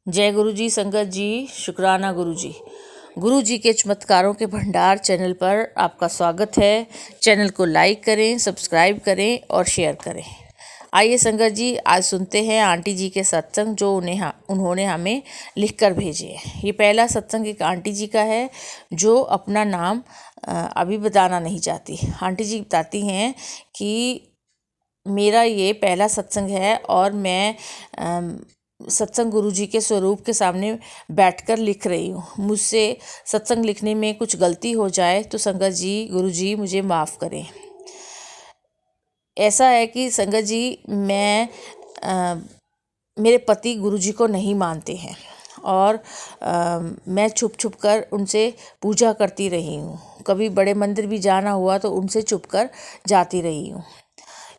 जय गुरु जी। संगत जी, शुक्राना गुरु जी। गुरु जी के चमत्कारों के भंडार चैनल पर आपका स्वागत है। चैनल को लाइक करें, सब्सक्राइब करें और शेयर करें। आइए संगत जी, आज सुनते हैं आंटी जी के सत्संग जो उन्होंने हमें लिख कर भेजे हैं। ये पहला सत्संग एक आंटी जी का है जो अपना नाम अभी बताना नहीं चाहती। आंटी जी बताती हैं कि मेरा ये पहला सत्संग है और मैं सत्संग गुरु जी के स्वरूप के सामने बैठकर लिख रही हूँ। मुझसे सत्संग लिखने में कुछ गलती हो जाए तो संगत जी, गुरु जी मुझे माफ़ करें। ऐसा है कि संगत जी, मेरे पति गुरु जी को नहीं मानते हैं और मैं छुप छुप कर उनसे पूजा करती रही हूँ। कभी बड़े मंदिर भी जाना हुआ तो उनसे छुप कर जाती रही हूँ।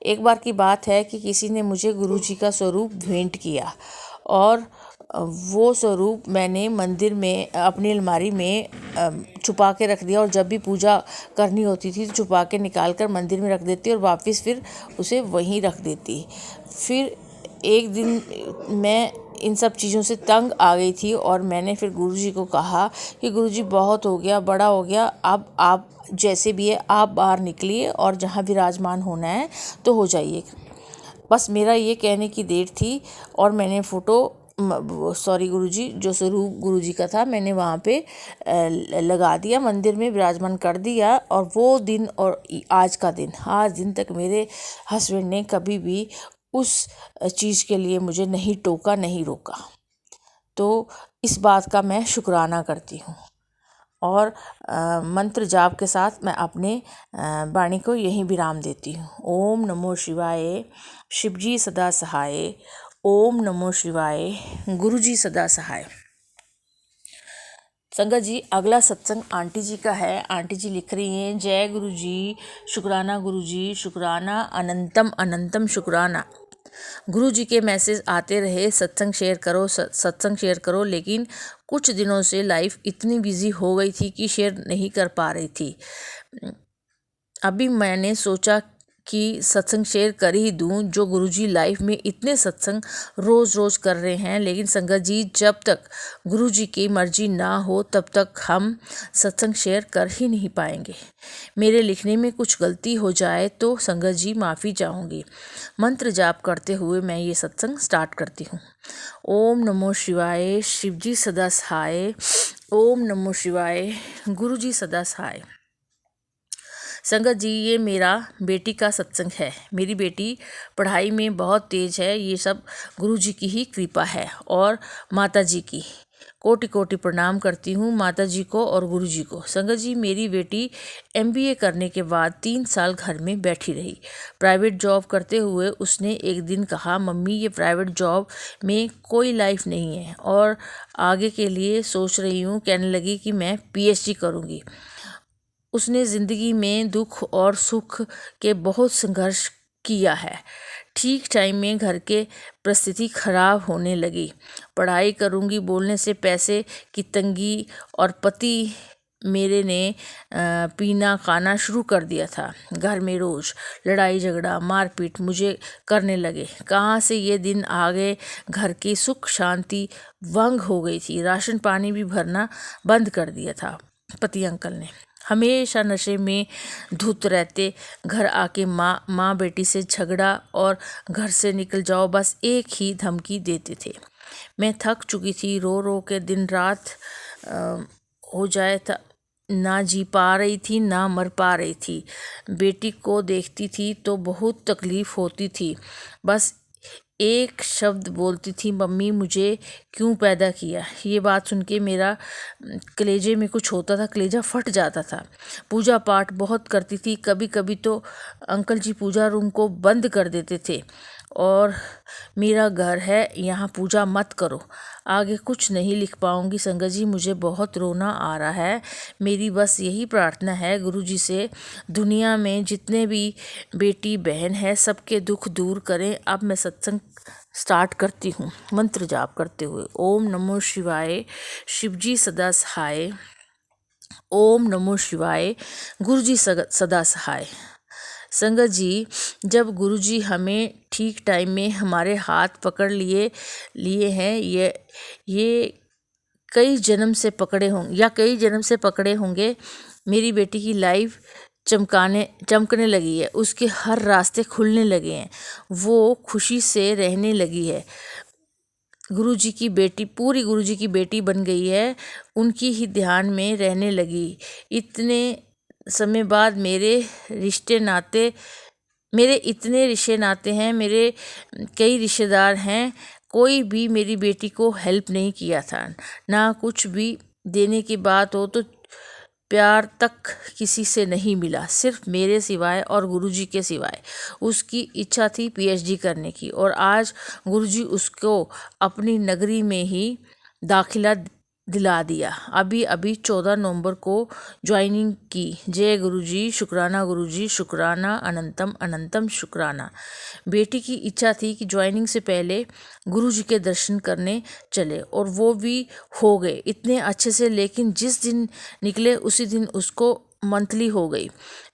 एक बार की बात है कि किसी ने मुझे गुरु जी का स्वरूप भेंट किया और वो स्वरूप मैंने मंदिर में अपनी अलमारी में छुपा के रख दिया और जब भी पूजा करनी होती थी तो छुपा के निकाल कर मंदिर में रख देती और वापस फिर उसे वहीं रख देती। फिर एक दिन मैं इन सब चीज़ों से तंग आ गई थी और मैंने फिर गुरुजी को कहा कि गुरुजी बहुत हो गया, बड़ा हो गया, अब आप जैसे भी है आप बाहर निकलिए और जहाँ विराजमान होना है तो हो जाइए। बस मेरा ये कहने की देर थी और मैंने गुरुजी, जो स्वरूप गुरुजी का था मैंने वहाँ पे लगा दिया, मंदिर में विराजमान कर दिया। और वो दिन और आज दिन तक मेरे हस्बैंड ने कभी भी उस चीज़ के लिए मुझे नहीं टोका, नहीं रोका। तो इस बात का मैं शुक्राना करती हूँ और मंत्र जाप के साथ मैं अपने वाणी को यहीं विराम देती हूँ। ओम नमो शिवाय, शिवजी सदा सहाय। ओम नमो शिवाय, गुरुजी सदा सहाय। संगत जी, अगला सत्संग आंटी जी का है। आंटी जी लिख रही हैं, जय गुरु जी, शुक्राना गुरु जी, शुक्राना अनंतम अनंतम शुक्राना। गुरु जी के मैसेज आते रहे, सत्संग शेयर करो, लेकिन कुछ दिनों से लाइफ इतनी बिजी हो गई थी कि शेयर नहीं कर पा रही थी। अभी मैंने सोचा कि सत्संग शेयर कर ही दूं, जो गुरुजी लाइफ में इतने सत्संग रोज़ कर रहे हैं। लेकिन संगत जी, जब तक गुरुजी की मर्जी ना हो तब तक हम सत्संग शेयर कर ही नहीं पाएंगे। मेरे लिखने में कुछ गलती हो जाए तो संगत जी माफ़ी चाहूँगी। मंत्र जाप करते हुए मैं ये सत्संग स्टार्ट करती हूँ। ओम नमो शिवाय, शिवजी सदा सहाय। ओम नमो शिवाय, गुरुजी सदा सहाय। संगत जी, ये मेरा बेटी का सत्संग है। मेरी बेटी पढ़ाई में बहुत तेज है। ये सब गुरु जी की ही कृपा है और माता जी की। कोटि कोटि प्रणाम करती हूँ माता जी को और गुरु जी को। संगत जी, मेरी बेटी MBA करने के बाद 3 साल घर में बैठी रही। प्राइवेट जॉब करते हुए उसने एक दिन कहा, मम्मी ये प्राइवेट जॉब में कोई लाइफ नहीं है और आगे के लिए सोच रही हूँ। कहने लगी कि मैं PhD करूँगी। उसने ज़िंदगी में दुख और सुख के बहुत संघर्ष किया है। ठीक टाइम में घर के परिस्थिति खराब होने लगी। पढ़ाई करूँगी बोलने से पैसे की तंगी और पति मेरे ने पीना खाना शुरू कर दिया था। घर में रोज़ लड़ाई झगड़ा मारपीट मुझे करने लगे। कहाँ से ये दिन आ गए, घर की सुख शांति भंग हो गई थी। राशन पानी भी भरना बंद कर दिया था पति अंकल ने। हमेशा नशे में धुत रहते। घर आके माँ बेटी से झगड़ा और घर से निकल जाओ, बस एक ही धमकी देते थे। मैं थक चुकी थी। रो रो के दिन रात हो जाए था। ना जी पा रही थी ना मर पा रही थी। बेटी को देखती थी तो बहुत तकलीफ़ होती थी। बस एक शब्द बोलती थी, मम्मी मुझे क्यों पैदा किया। ये बात सुन के मेरा कलेजे में कुछ होता था, कलेजा फट जाता था। पूजा पाठ बहुत करती थी। कभी कभी तो अंकल जी पूजा रूम को बंद कर देते थे और मेरा घर है, यहाँ पूजा मत करो। आगे कुछ नहीं लिख पाऊँगी संगत जी, मुझे बहुत रोना आ रहा है। मेरी बस यही प्रार्थना है गुरु जी से, दुनिया में जितने भी बेटी बहन है सबके दुख दूर करें। अब मैं सत्संग स्टार्ट करती हूँ मंत्र जाप करते हुए। ओम नमो शिवाय, शिवजी सदा सहाय। ओम नमो शिवाय, गुरुजी सदा सहाय। संगत जी, जब गुरुजी हमें ठीक टाइम में हमारे हाथ पकड़ लिए हैं, ये कई जन्म से पकड़े होंगे। मेरी बेटी की लाइफ चमकने लगी है, उसके हर रास्ते खुलने लगे हैं, वो खुशी से रहने लगी है। पूरी गुरुजी की बेटी बन गई है, उनकी ही ध्यान में रहने लगी। इतने समय बाद मेरे इतने रिश्ते नाते हैं, मेरे कई रिश्तेदार हैं, कोई भी मेरी बेटी को हेल्प नहीं किया था। ना कुछ भी देने की बात हो तो प्यार तक किसी से नहीं मिला, सिर्फ मेरे सिवाय और गुरुजी के सिवाय। उसकी इच्छा थी पीएचडी करने की, और आज गुरुजी उसको अपनी नगरी में ही दाखिला दिला दिया। अभी 14 नवंबर को ज्वाइनिंग की। जय गुरुजी, शुक्राना गुरुजी, शुक्राना, अनंतम अनंतम शुक्राना। बेटी की इच्छा थी कि ज्वाइनिंग से पहले गुरुजी के दर्शन करने चले, और वो भी हो गए इतने अच्छे से। लेकिन जिस दिन निकले उसी दिन उसको मंथली हो गई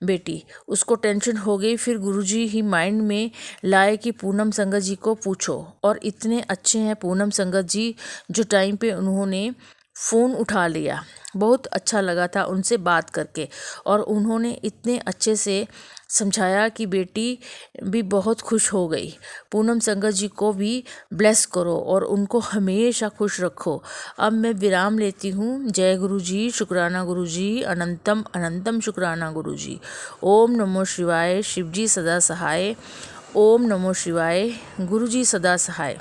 बेटी, उसको टेंशन हो गई। फिर गुरुजी ही माइंड में लाए कि पूनम संगत जी को पूछो, और इतने अच्छे हैं पूनम संगत जी, जो टाइम पे उन्होंने फ़ोन उठा लिया। बहुत अच्छा लगा था उनसे बात करके, और उन्होंने इतने अच्छे से समझाया कि बेटी भी बहुत खुश हो गई। पूनम संगत जी को भी ब्लेस करो और उनको हमेशा खुश रखो। अब मैं विराम लेती हूँ। जय गुरुजी, शुक्राना गुरुजी, अनंतम अनंतम शुक्राना गुरुजी। ओम नमो शिवाय, शिवजी सदा सहाय। ओम नमो शिवाय, गुरुजी सदा सहाय।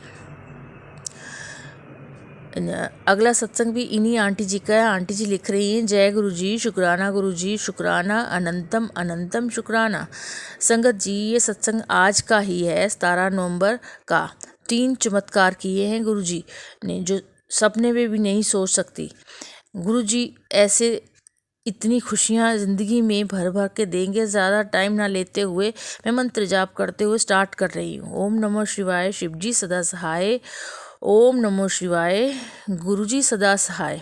अगला सत्संग भी इन्हीं आंटी जी का है। आंटी जी लिख रही हैं, जय गुरुजी, शुक्राना, अनंतम अनंतम शुक्राना। संगत जी, ये सत्संग आज का ही है, 17 नवंबर का। 3 चमत्कार किए हैं गुरुजी ने, जो सपने में भी नहीं सोच सकती। गुरुजी ऐसे इतनी खुशियाँ ज़िंदगी में भर भर के देंगे। ज़्यादा टाइम ना लेते हुए मैं मंत्र जाप करते हुए स्टार्ट कर रही हूँ। ओम नमो शिवाय, शिवजी सदा सहाय। ओम नमो शिवाय, गुरुजी सदा सहाय।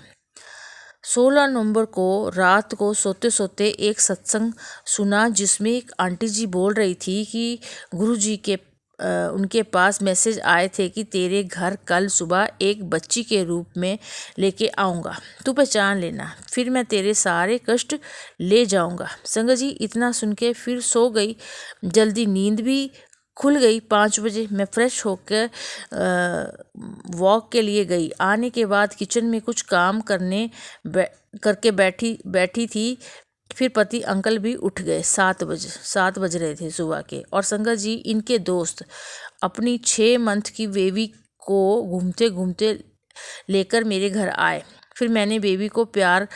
16 नवंबर को रात को सोते सोते एक सत्संग सुना, जिसमें एक आंटी जी बोल रही थी कि गुरुजी के उनके पास मैसेज आए थे कि तेरे घर कल सुबह एक बच्ची के रूप में लेके आऊँगा, तू पहचान लेना, फिर मैं तेरे सारे कष्ट ले जाऊँगा। संगत जी, इतना सुन के फिर सो गई। जल्दी नींद भी खुल गई। 5 बजे मैं फ्रेश होकर वॉक के लिए गई। आने के बाद किचन में कुछ काम करके बैठी थी। फिर पति अंकल भी उठ गए। 7 बज रहे थे सुबह के। और संगत जी, इनके दोस्त अपनी 6 मंथ की बेबी को घूमते घूमते लेकर मेरे घर आए। फिर मैंने बेबी को प्यार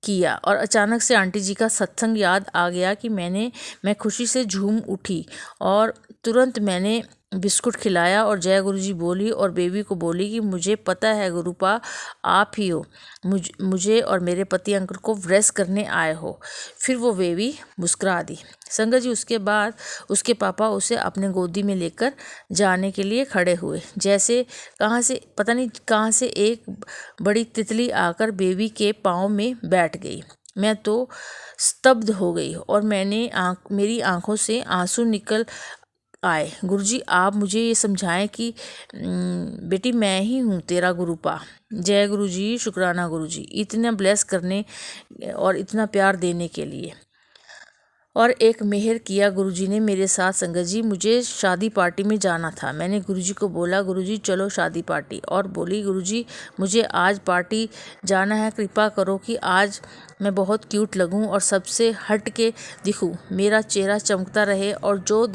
किया, और अचानक से आंटी जी का सत्संग याद आ गया कि मैं खुशी से झूम उठी, और तुरंत मैंने बिस्कुट खिलाया और जय गुरुजी बोली, और बेबी को बोली कि मुझे पता है गुरुपा आप ही हो, मुझे और मेरे पति अंकल को ब्लेस करने आए हो। फिर वो बेबी मुस्कुरा दी। संगत जी, उसके बाद उसके पापा उसे अपने गोदी में लेकर जाने के लिए खड़े हुए। जैसे पता नहीं कहाँ से एक बड़ी तितली आकर बेबी के पाँव में बैठ गई। मैं तो स्तब्ध हो गई, और मेरी आंखों से आंसू निकल आए। गुरुजी, आप मुझे ये समझाएं कि बेटी मैं ही हूँ तेरा गुरुपा। जय गुरुजी, शुक्राना गुरुजी, इतना ब्लेस करने और इतना प्यार देने के लिए। और एक मेहर किया गुरुजी ने मेरे साथ। संगत जी, मुझे शादी पार्टी में जाना था। मैंने गुरुजी को बोला, गुरुजी चलो शादी पार्टी, और बोली गुरुजी मुझे आज पार्टी जाना है, कृपा करो कि आज मैं बहुत क्यूट लगूं और सबसे हट के दिखूं, मेरा चेहरा चमकता रहे और जो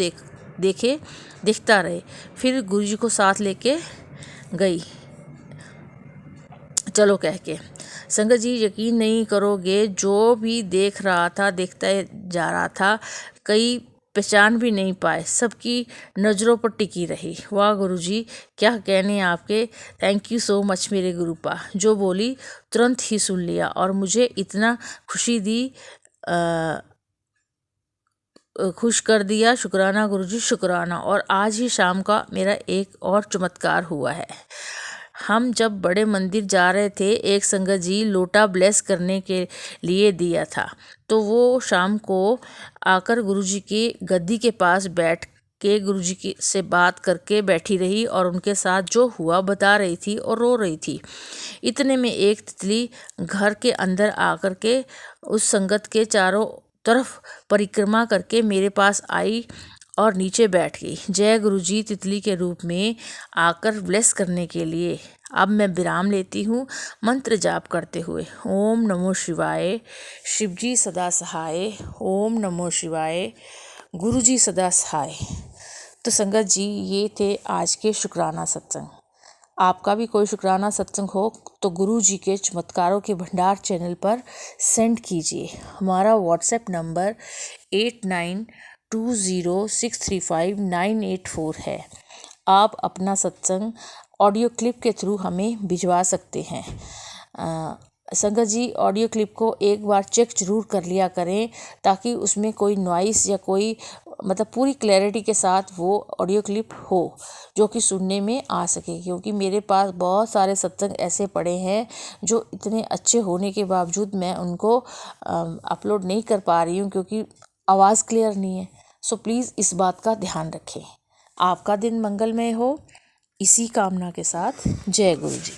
दिखता रहे। फिर गुरुजी को साथ लेके गई चलो कह के। संगत जी, यकीन नहीं करोगे, जो भी देख रहा था देखता जा रहा था, कई पहचान भी नहीं पाए, सबकी नज़रों पर टिकी रही। वाह गुरुजी, क्या कहने आपके। थैंक यू सो मच मेरे गुरुपा। जो बोली तुरंत ही सुन लिया और मुझे इतना खुश कर दिया। शुक्राना गुरुजी, शुक्राना। और आज ही शाम का मेरा एक और चमत्कार हुआ है। हम जब बड़े मंदिर जा रहे थे, एक संगत जी लोटा ब्लेस करने के लिए दिया था, तो वो शाम को आकर गुरुजी की गद्दी के पास बैठ के गुरुजी की से बात करके बैठी रही और उनके साथ जो हुआ बता रही थी और रो रही थी। इतने में एक तितली घर के अंदर आकर के उस संगत के चारों तरफ परिक्रमा करके मेरे पास आई और नीचे बैठ गई। जय गुरुजी तितली के रूप में आकर ब्लेस करने के लिए। अब मैं विराम लेती हूँ मंत्र जाप करते हुए। ओम नमो शिवाय, शिवजी सदा सहाय। ओम नमो शिवाय, गुरुजी सदा सहाय। तो संगत जी, ये थे आज के शुक्राना सत्संग। आपका भी कोई शुक्राना सत्संग हो तो गुरु जी के चमत्कारों के भंडार चैनल पर सेंड कीजिए। हमारा व्हाट्सएप नंबर 8920635984 है। आप अपना सत्संग ऑडियो क्लिप के थ्रू हमें भिजवा सकते हैं। संगत जी, ऑडियो क्लिप को एक बार चेक जरूर कर लिया करें ताकि उसमें कोई नॉइस या कोई पूरी क्लैरिटी के साथ वो ऑडियो क्लिप हो जो कि सुनने में आ सके, क्योंकि मेरे पास बहुत सारे सत्संग ऐसे पड़े हैं जो इतने अच्छे होने के बावजूद मैं उनको अपलोड नहीं कर पा रही हूँ क्योंकि आवाज़ क्लियर नहीं है। सो प्लीज़ इस बात का ध्यान रखें। आपका दिन मंगलमय हो, इसी कामना के साथ जय गुरु जी।